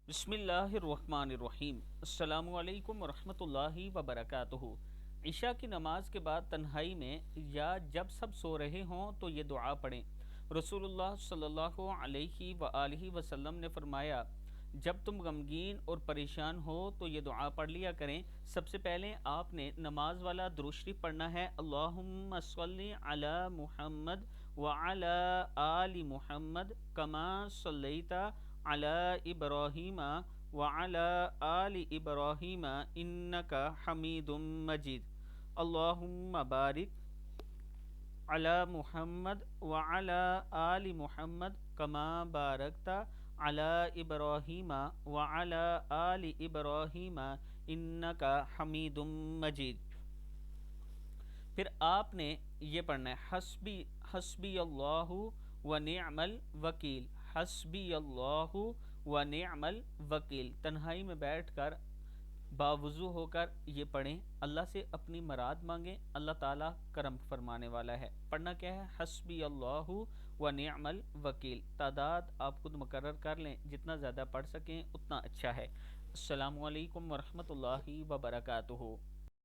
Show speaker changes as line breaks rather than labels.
بسم اللہ الرحمن الرحیم۔ السلام علیکم ورحمۃ اللہ وبرکاتہ۔ عشاء کی نماز کے بعد تنہائی میں یا جب سب سو رہے ہوں تو یہ دعا پڑھیں۔ رسول اللہ صلی اللہ علیہ وآلہ وسلم نے فرمایا، جب تم غمگین اور پریشان ہو تو یہ دعا پڑھ لیا کریں۔ سب سے پہلے آپ نے نماز والا درود شریف پڑھنا ہے، اللہم صلی علی محمد وعلی آل محمد کما صلیت علی ابراہیم وعلی آل ابراہیم انک حمید مجید، اللہم بارک علی محمد وعلی آل محمد کما بارکت علی ابراہیم وعلی آل ابراہیم انک حمید مجید۔ پھر آپ نے یہ پڑھنا ہے، حسبی حسبی اللہ و نعم الوکیل، حسبی اللہ و نعم الوکیل۔ تنہائی میں بیٹھ کر باوضو ہو کر یہ پڑھیں، اللہ سے اپنی مراد مانگیں، اللہ تعالیٰ کرم فرمانے والا ہے۔ پڑھنا کیا ہے؟ حسبی اللہ و نعم الوکیل۔ تعداد آپ خود مقرر کر لیں، جتنا زیادہ پڑھ سکیں اتنا اچھا ہے۔ السلام علیکم ورحمۃ اللہ وبرکاتہ۔